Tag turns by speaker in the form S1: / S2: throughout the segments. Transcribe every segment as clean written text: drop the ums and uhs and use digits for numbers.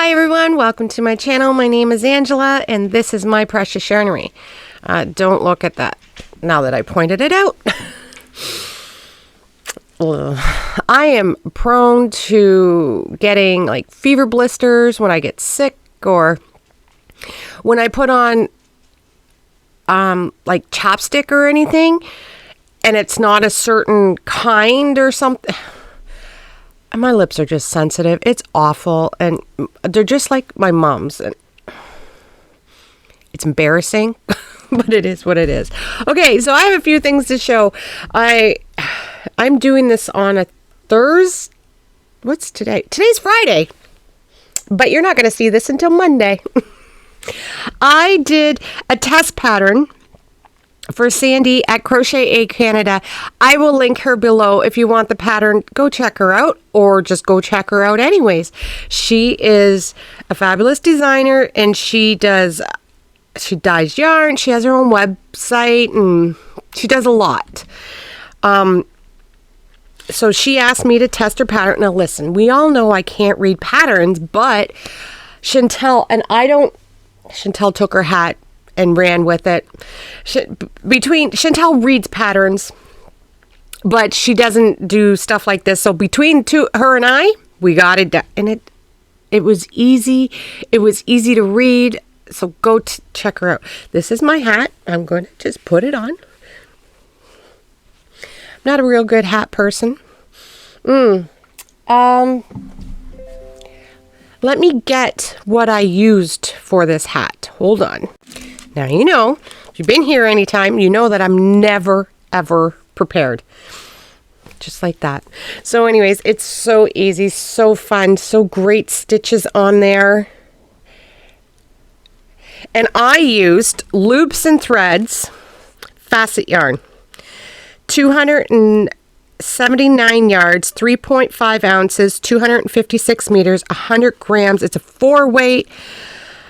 S1: Hi everyone, welcome to my channel. My name is Angela and this is My Precious Yarnery. Don't look at that now that I pointed it out. I am prone to getting like fever blisters when I get sick or when I put on like chapstick or anything and it's not a certain kind or something. My lips are just sensitive. It's awful. And they're just like my mom's. And it's embarrassing, but it is what it is. Okay, so I have a few things to show. I'm doing this on a Thursday. What's today? Today's Friday. But you're not going to see this until Monday. I did a test pattern for Sandy at Crochet Canada. I will link her below. If you want the pattern, go check her out or just go check her out anyways. She is a fabulous designer and she dyes yarn. She has her own website and she does a lot. So she asked me to test her pattern. Now listen, we all know I can't read patterns, but Chantel took her hat and ran with it. Chantel reads patterns, but she doesn't do stuff like this. So between her and I, we got it done. And it was easy. It was easy to read. So go check her out. This is my hat. I'm going to just put it on. I'm not a real good hat person. Let me get what I used for this hat. Hold on. Now, you know, if you've been here anytime, you know that I'm never, ever prepared. Just like that. So anyways, it's so easy, so fun, so great stitches on there. And I used loops and threads, facet yarn, 279 yards, 3.5 ounces, 256 meters, 100 grams. It's a 4-weight.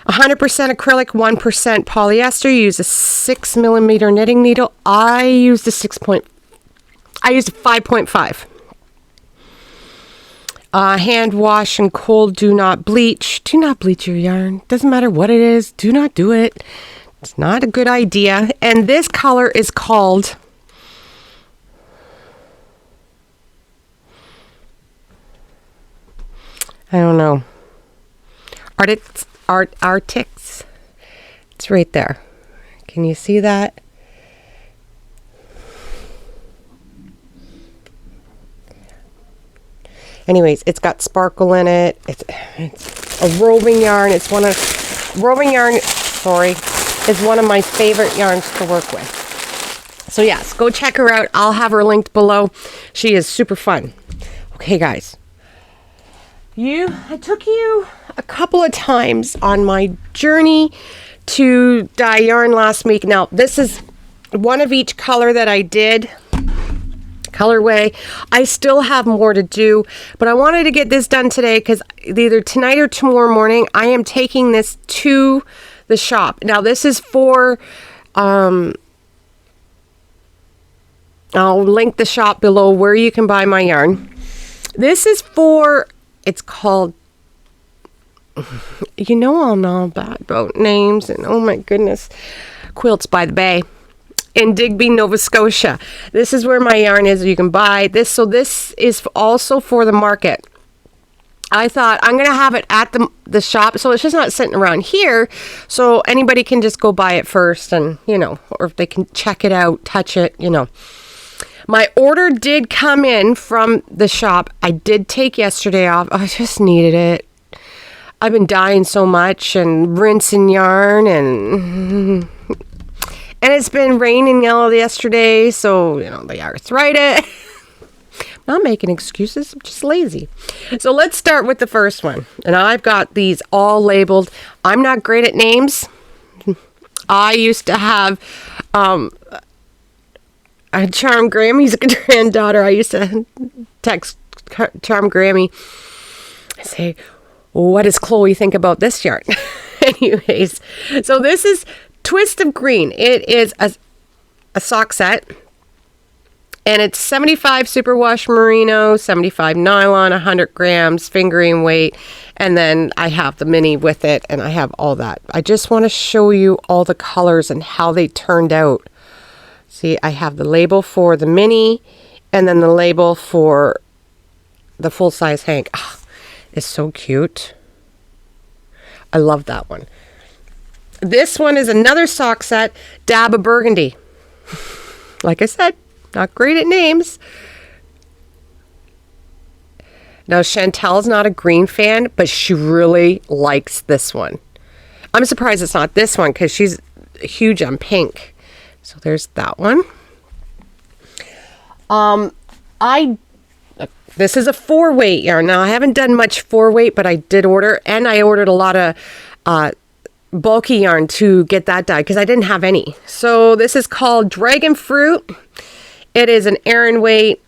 S1: 100% acrylic, 1% polyester. You use a 6mm knitting needle. I used a 5.5. Hand wash and cold. Do not bleach. Do not bleach your yarn. Doesn't matter what it is. Do not do it. It's not a good idea. And this color is called I don't know. Arctics. It's right there. Can you see that? Anyways, it's got sparkle in it. It's a roving yarn. Is one of my favorite yarns to work with. So yes, go check her out. I'll have her linked below. She is super fun. Okay, guys. I took you a couple of times on my journey to dye yarn last week. Now, this is one of each color that I did. Colorway. I still have more to do, but I wanted to get this done today because either tonight or tomorrow morning, I am taking this to the shop. Now, this is for, I'll link the shop below where you can buy my yarn. This is for, it's called, you know, I'll know about names and oh my goodness, Quilts by the Bay in Digby, Nova Scotia. This is where my yarn is. You can buy this. So this is also for the market. I thought I'm going to have it at the shop. So it's just not sitting around here. So anybody can just go buy it first and, you know, or if they can check it out, touch it, you know. My order did come in from the shop. I did take yesterday off. I just needed it. I've been dyeing so much and rinsing yarn and it's been raining all yesterday. So, you know, the arthritis. I'm not making excuses. I'm just lazy. So let's start with the first one. And I've got these all labeled. I'm not great at names. I used to have, Charm Grammy's granddaughter. I used to text Charm Grammy. I say, what does Chloe think about this yarn? Anyways, so this is Twist of Green. It is a sock set. And it's 75 superwash merino, 75 nylon, 100 grams, fingering weight. And then I have the mini with it, and I have all that. I just want to show you all the colors and how they turned out. See, I have the label for the mini, and then the label for the full-size Hank. Oh, it's so cute. I love that one. This one is another sock set, Dab of Burgundy. Like I said, not great at names. Now, Chantel's not a green fan, but she really likes this one. I'm surprised it's not this one because she's huge on pink. So there's that one. This is a 4-weight yarn. Now, I haven't done much 4-weight, but I did order, and I ordered a lot of bulky yarn to get that dyed because I didn't have any. So this is called Dragon Fruit. It is an Aran weight,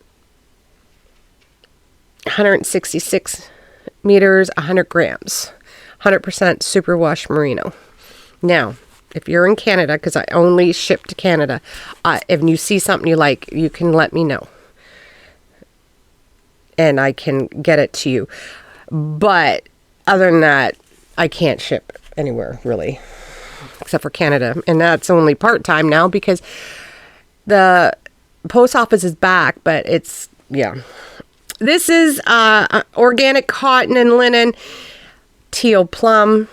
S1: 166 meters, 100 grams, 100% superwash merino. Now, if you're in Canada, because I only ship to Canada, if you see something you like, you can let me know. And I can get it to you. But other than that, I can't ship anywhere, really. Except for Canada. And that's only part-time now because the post office is back. But it's, yeah. This is organic cotton and linen. Teal plum.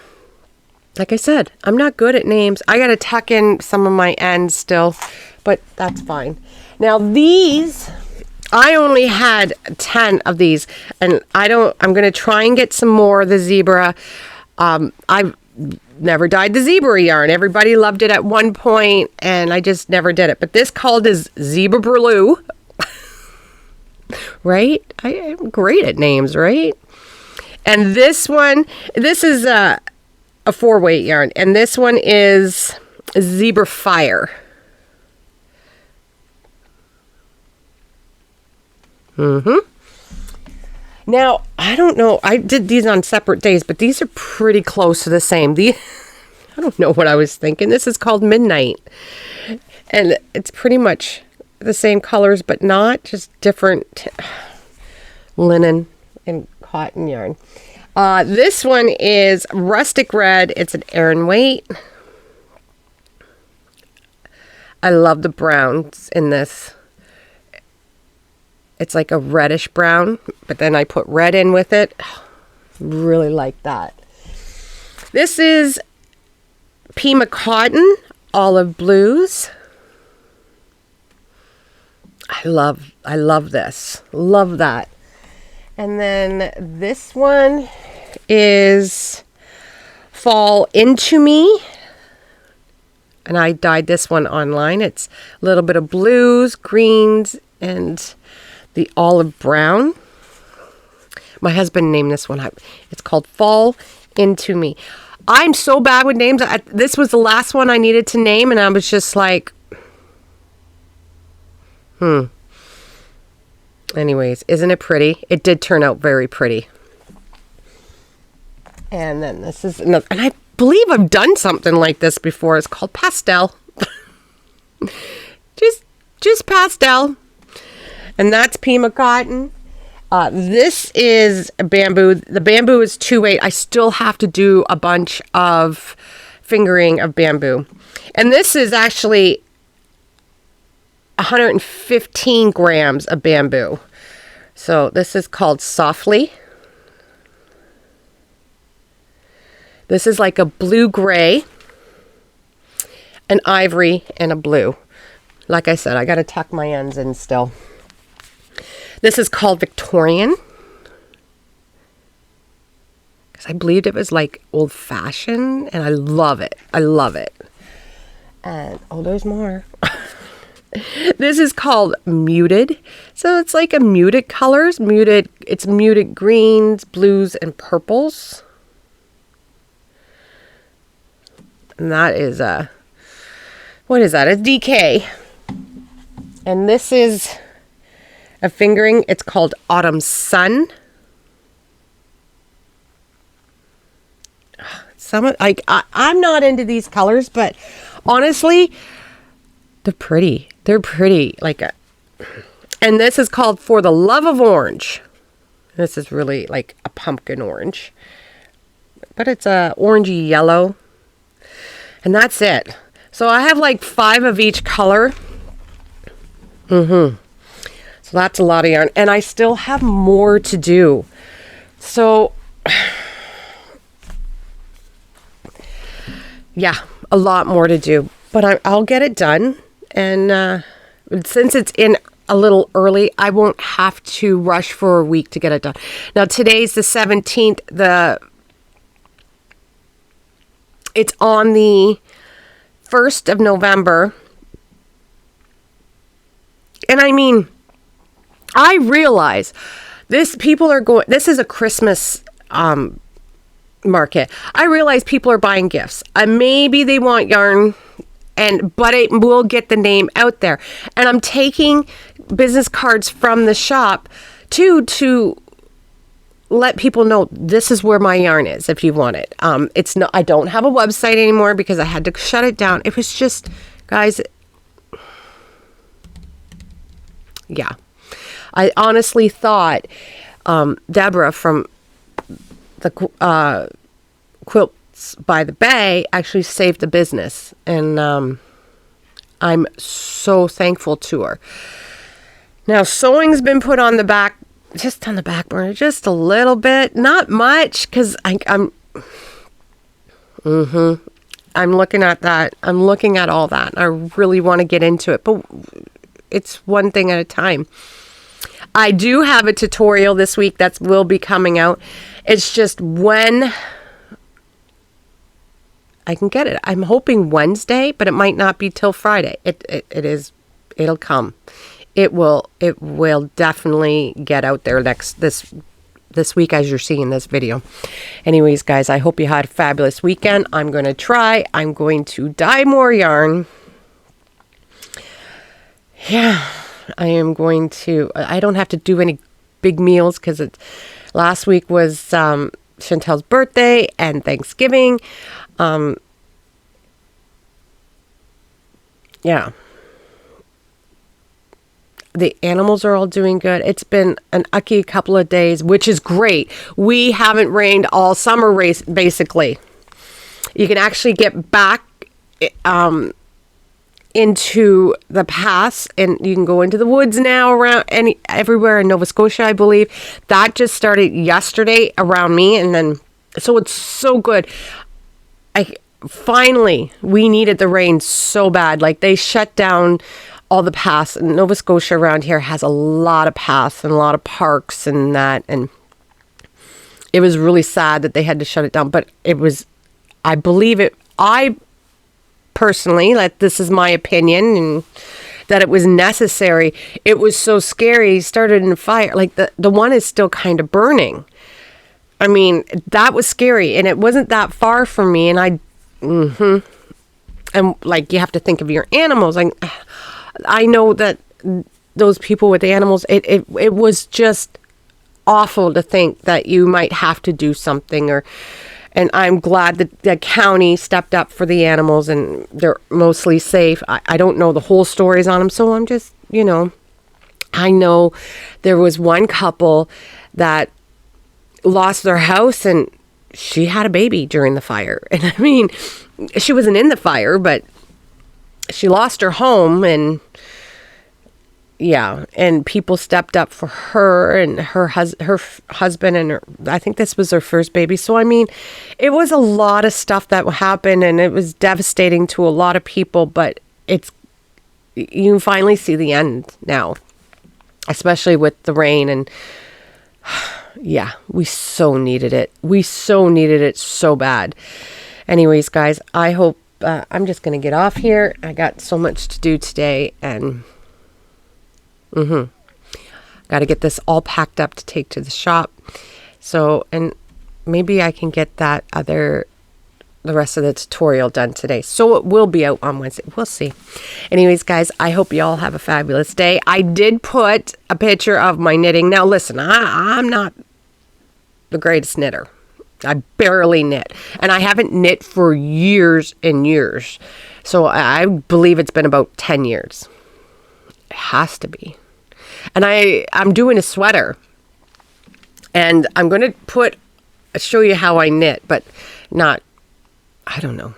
S1: Like I said, I'm not good at names. I got to tuck in some of my ends still. But that's fine. Now these... I only had 10 of these, and I'm going to try and get some more of the zebra. I've never dyed the zebra yarn. Everybody loved it at one point, and I just never did it. But this called is Zebra Blue. Right? I'm great at names, right? And this one, this is a 4-weight yarn, and this one is Zebra Fire. Now, I don't know. I did these on separate days, but these are pretty close to the same. I don't know what I was thinking. This is called Midnight. And it's pretty much the same colors, but not just different linen and cotton yarn. This one is Rustic Red. It's an Aran weight. I love the browns in this. It's like a reddish brown, but then I put red in with it. Really like that. This is Pima Cotton, Olive Blues. I love this. Love that. And then this one is Fall Into Me. And I dyed this one online. It's a little bit of blues, greens, and the olive brown. My husband named this one. It's called Fall Into Me. I'm so bad with names. This was the last one I needed to name, and I was just like, Anyways, isn't it pretty? It did turn out very pretty. And then this is another, and I believe I've done something like this before. It's called Pastel. just pastel. And that's Pima Cotton. This is bamboo. The bamboo is 2/8. I still have to do a bunch of fingering of bamboo. And this is actually 115 grams of bamboo. So this is called Softly. This is like a blue-gray, an ivory, and a blue. Like I said, I got to tuck my ends in still. This is called Victorian. Because I believed it was like old-fashioned, and I love it. I love it. And, oh, there's more. This is called Muted. So it's like a muted colors. It's muted greens, blues, and purples. And that is what is that? It's DK. And this is a fingering. It's called Autumn Sun. I'm not into these colors, but honestly, they're pretty. They're pretty. Like And this is called For the Love of Orange. This is really like a pumpkin orange. But it's a orangey yellow. And that's it. So I have like 5 of each color. So that's a lot of yarn. And I still have more to do. So, yeah, a lot more to do. But I'll get it done. And since it's in a little early, I won't have to rush for a week to get it done. Now, today's the 17th. It's on the 1st of November. And I mean, I realize this is a Christmas market. I realize people are buying gifts. Maybe they want yarn, but it will get the name out there. And I'm taking business cards from the shop to let people know this is where my yarn is if you want it. I don't have a website anymore because I had to shut it down. It was just, guys, yeah. I honestly thought Deborah from the Quilts by the Bay actually saved the business. And I'm so thankful to her. Now, sewing's been put on the back, just on the back burner, just a little bit. Not much, because I'm looking at that. I'm looking at all that. I really want to get into it, but it's one thing at a time. I do have a tutorial this week that will be coming out. It's just when I can get it. I'm hoping Wednesday, but it might not be till Friday. It'll come. It will definitely get out there this week as you're seeing this video. Anyways, guys, I hope you had a fabulous weekend. I'm going to dye more yarn. Yeah, I am going to. I don't have to do any big meals because last week was Chantel's birthday and Thanksgiving. Yeah. The animals are all doing good. It's been an ucky couple of days, which is great. We haven't rained all summer, basically. You can actually get back into the paths, and you can go into the woods now around everywhere in Nova Scotia, I believe. That just started yesterday around me, and then so it's so good. Finally, we needed the rain so bad. Like, they shut down all the paths. And Nova Scotia around here has a lot of paths and a lot of parks and that. And it was really sad that they had to shut it down. But I personally, like, this is my opinion, and that it was necessary. It was so scary. It started in a fire. Like, the one is still kind of burning. I mean, that was scary. And it wasn't that far from me. And and like, you have to think of your animals. I know that those people with animals, it was just awful to think that you might have to do something, and I'm glad that the county stepped up for the animals and they're mostly safe. I don't know the whole stories on them, so I'm just, I know there was one couple that lost their house and she had a baby during the fire. And I mean, she wasn't in the fire, but she lost her home, and yeah, and people stepped up for her and her husband, and I think this was her first baby. So I mean, it was a lot of stuff that happened, and it was devastating to a lot of people. But you finally see the end now, especially with the rain, and yeah, we so needed it. We so needed it so bad. Anyways, guys, I hope. I'm just going to get off here. I got so much to do today, and got to get this all packed up to take to the shop. So, and maybe I can get the rest of the tutorial done today. So it will be out on Wednesday. We'll see. Anyways, guys, I hope you all have a fabulous day. I did put a picture of my knitting. Now, listen, I'm not the greatest knitter. I barely knit, and I haven't knit for years and years. So I believe it's been about 10 years. It has to be. And I'm doing a sweater. And I'm going to show you how I knit, but not, I don't know.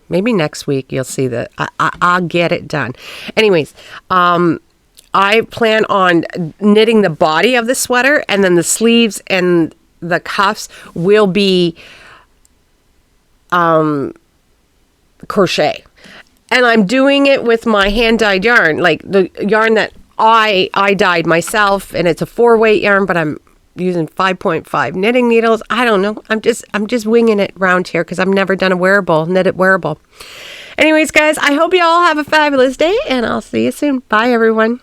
S1: Maybe next week you'll see that I'll get it done. Anyways, I plan on knitting the body of the sweater, and then the sleeves and the cuffs will be crochet. And I'm doing it with my hand-dyed yarn, like the yarn that I dyed myself, and it's a 4-weight yarn, but I'm using 5.5 knitting needles. I don't know. I'm just winging it around here because I've never done a knitted wearable. Anyways, guys, I hope you all have a fabulous day, and I'll see you soon. Bye, everyone.